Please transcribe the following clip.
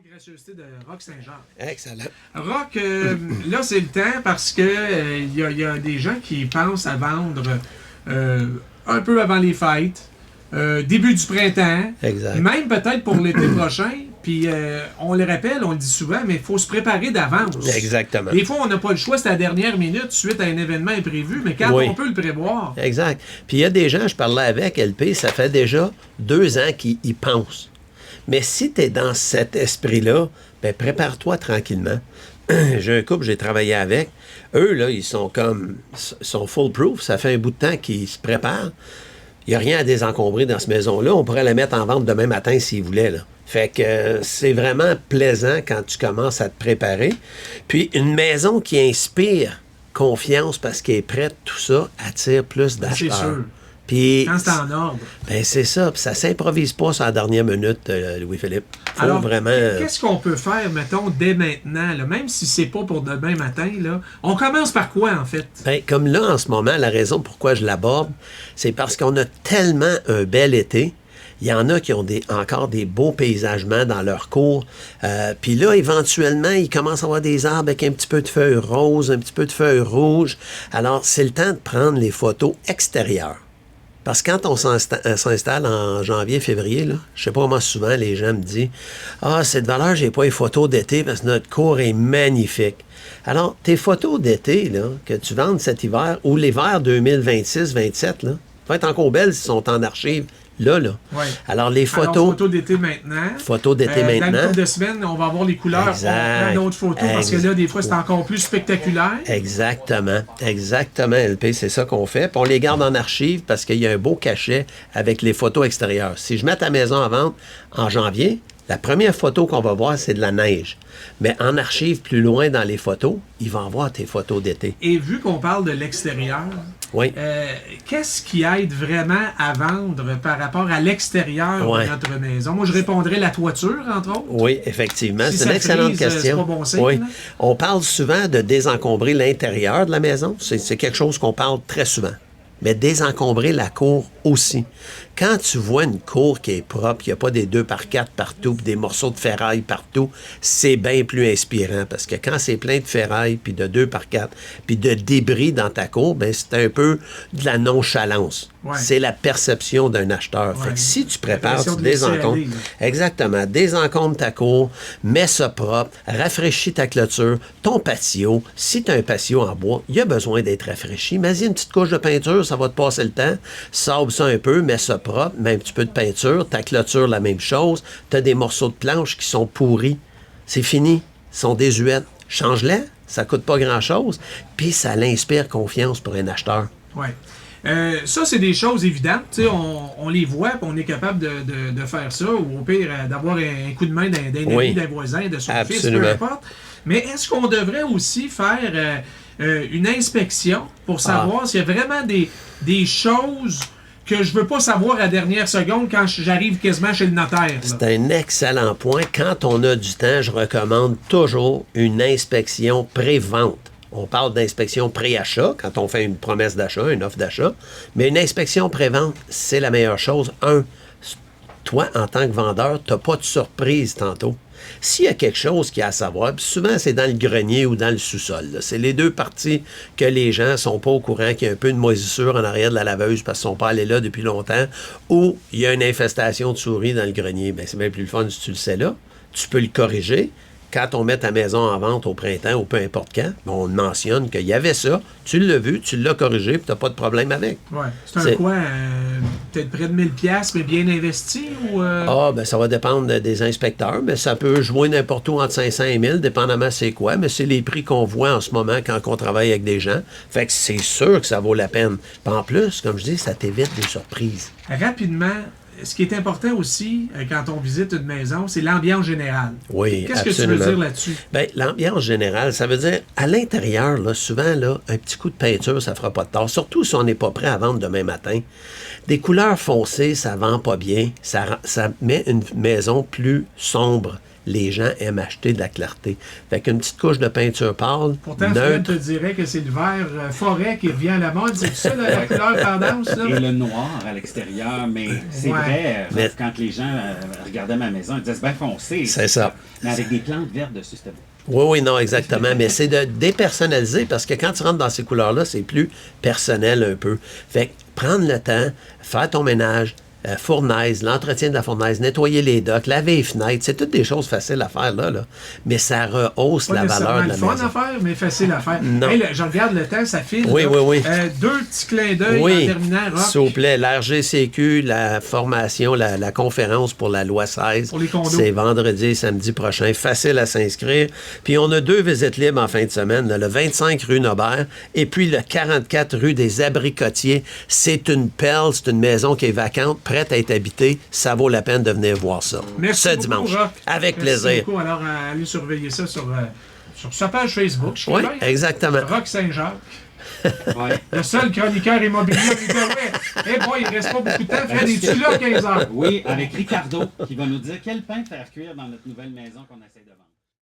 Gracieuseté de Rock Saint-Jean. Excellent. Rock, là, c'est le temps parce que y a des gens qui pensent à vendre un peu avant les fêtes, début du printemps, Exact. même peut-être pour l'été prochain. Puis on le rappelle, on le dit souvent, mais il faut se préparer d'avance. Exactement. Des fois, on n'a pas le choix, c'est à la dernière minute suite à un événement imprévu, mais quand on peut le prévoir. Exact. Puis il y a des gens, je parlais avec LP, ça fait déjà 2 ans qu'ils y pensent. Mais si tu es dans cet esprit-là, ben prépare-toi tranquillement. J'ai un couple, j'ai travaillé avec. Eux, là, ils sont full-proof. Ça fait un bout de temps qu'ils se préparent. Il n'y a rien à désencombrer dans cette maison-là. On pourrait la mettre en vente demain matin s'ils voulaient, là. Fait que c'est vraiment plaisant quand tu commences à te préparer. Puis une maison qui inspire confiance parce qu'elle est prête, tout ça, attire plus d'acheteurs. C'est sûr. Puis, quand c'est en ordre. Ben c'est ça. Puis ça s'improvise pas sur la dernière minute, Louis-Philippe. Faut alors, vraiment... qu'est-ce qu'on peut faire, mettons, dès maintenant, là, même si c'est pas pour demain matin, là, on commence par quoi, en fait? Ben, comme là, en ce moment, la raison pourquoi je l'aborde, c'est parce qu'on a tellement un bel été. Il y en a qui ont encore des beaux paysagements dans leur cours. Puis là, éventuellement, ils commencent à avoir des arbres avec un petit peu de feuilles roses, un petit peu de feuilles rouges. Alors, c'est le temps de prendre les photos extérieures. Parce que quand on s'installe en janvier, février, là, je sais pas comment souvent les gens me disent « Ah, cette valeur, j'ai pas les photos d'été parce que notre cours est magnifique. » Alors, tes photos d'été, là, que tu vendes cet hiver, ou l'hiver 2026-27, là, vont être encore belles s'ils sont en archive. Là. Ouais. Alors, les photos... Alors, photos d'été maintenant. Photos d'été maintenant. Dans une couple de semaines, on va avoir les couleurs. Exact. On prend d'autres photos parce que là, des fois, c'est encore plus spectaculaire. Exactement. Exactement, LP. C'est ça qu'on fait. Puis on les garde en archive parce qu'il y a un beau cachet avec les photos extérieures. Si je mets ta maison à vente en janvier, la première photo qu'on va voir, c'est de la neige. Mais en archive, plus loin dans les photos, ils vont voir tes photos d'été. Et vu qu'on parle de l'extérieur, oui. Qu'est-ce qui aide vraiment à vendre par rapport à l'extérieur de notre maison? Moi, je répondrais la toiture, entre autres. Oui, effectivement. Si c'est une excellente question. C'est pas bon signe, oui. Là? On parle souvent de désencombrer l'intérieur de la maison. C'est quelque chose qu'on parle très souvent. Mais désencombrer la cour aussi. Quand tu vois une cour qui est propre, il n'y a pas des 2x4 partout, puis des morceaux de ferraille partout, c'est bien plus inspirant. Parce que quand c'est plein de ferraille, puis de 2x4, puis de débris dans ta cour, ben c'est un peu de la nonchalance. Ouais. C'est la perception d'un acheteur. Ouais. Fait que si tu prépares, tu désencombres. Exactement. Désencombre ta cour, mets ça propre, rafraîchis ta clôture, ton patio. Si tu as un patio en bois, il y a besoin d'être rafraîchi. Mets-y une petite couche de peinture, ça va te passer le temps. Sable ça un peu, mets ça propre, mets un petit peu de peinture. Ta clôture, la même chose. Tu as des morceaux de planches qui sont pourris. C'est fini. Ils sont désuètes. Change-les. Ça coûte pas grand-chose. Puis ça l'inspire confiance pour un acheteur. Oui. Ça, c'est des choses évidentes. On les voit et on est capable de faire ça, ou au pire, d'avoir un coup de main d'un ami, d'un voisin, de son fils, peu importe. Mais est-ce qu'on devrait aussi faire une inspection pour savoir s'il y a vraiment des choses que je veux pas savoir à la dernière seconde quand j'arrive quasiment chez le notaire? C'est un excellent point. Quand on a du temps, je recommande toujours une inspection pré-vente. On parle d'inspection pré-achat, quand on fait une promesse d'achat, une offre d'achat. Mais une inspection pré-vente, c'est la meilleure chose. Toi, en tant que vendeur, tu n'as pas de surprise tantôt. S'il y a quelque chose qu'il y a à savoir, puis souvent c'est dans le grenier ou dans le sous-sol. Là. C'est les deux parties que les gens ne sont pas au courant qu'il y a un peu de moisissure en arrière de la laveuse parce qu'ils ne sont pas allés là depuis longtemps, ou il y a une infestation de souris dans le grenier. Bien, c'est bien plus le fun si tu le sais là. Tu peux le corriger. Quand on met ta maison en vente au printemps ou peu importe quand, on mentionne qu'il y avait ça, tu l'as vu, tu l'as corrigé, puis tu n'as pas de problème avec. Oui. C'est quoi? Peut-être près de 1000$, mais bien investi? Ou ben ça va dépendre des inspecteurs, mais ça peut jouer n'importe où entre 500 et 1000, dépendamment c'est quoi, mais c'est les prix qu'on voit en ce moment quand on travaille avec des gens. Fait que c'est sûr que ça vaut la peine. Puis en plus, comme je dis, ça t'évite des surprises. Rapidement, ce qui est important aussi, quand on visite une maison, c'est l'ambiance générale. Oui, Qu'est-ce absolument. que tu veux dire là-dessus? Bien, l'ambiance générale, ça veut dire, à l'intérieur, là, souvent, là, un petit coup de peinture, ça fera pas de tort. Surtout si on n'est pas prêt à vendre demain matin. Des couleurs foncées, ça vend pas bien. Ça met une maison plus sombre, les gens aiment acheter de la clarté. Fait qu'une petite couche de peinture pâle, pourtant, Fred te dirait que c'est le vert forêt qui revient à la mode. C'est ça, la couleur tendance? Là? Et le noir à l'extérieur, mais c'est vrai, quand les gens regardaient ma maison, ils disaient c'est bien foncé. C'est ça. Mais avec des plantes vertes dessus, c'était beau. Oui, non, exactement. Mais c'est de dépersonnaliser parce que quand tu rentres dans ces couleurs-là, c'est plus personnel un peu. Fait que prendre le temps, faire ton ménage, fournaise, l'entretien de la fournaise, nettoyer les docks, laver les fenêtres, c'est toutes des choses faciles à faire là. Mais ça rehausse la valeur de la maison. Pas fun à faire, mais facile à faire. Non. Hey, je regarde le temps, ça file. Oui. Deux petits clins d'œil en terminant. S'il vous plaît, l'RGCQ, la formation, la conférence pour la loi 16, pour les condos. C'est vendredi et samedi prochain. Facile à s'inscrire. Puis on a 2 visites libres en fin de semaine, le 25 rue Nobert et puis le 44 rue des Abricotiers. C'est une perle, c'est une maison qui est vacante, prête à être habitée. Ça vaut la peine de venir voir ça. Merci ce beaucoup, dimanche. Roch. Avec Merci plaisir. Beaucoup. Alors, allez surveiller ça sur sa page Facebook. Oui, exactement. Roch Saint-Jacques. Le seul chroniqueur immobilier au Outaouais. Eh boy, il ne reste pas beaucoup de temps. Fred, es-tu là à 15 heures? Oui, avec Ricardo qui va nous dire quel pain faire cuire dans notre nouvelle maison qu'on essaie de vendre.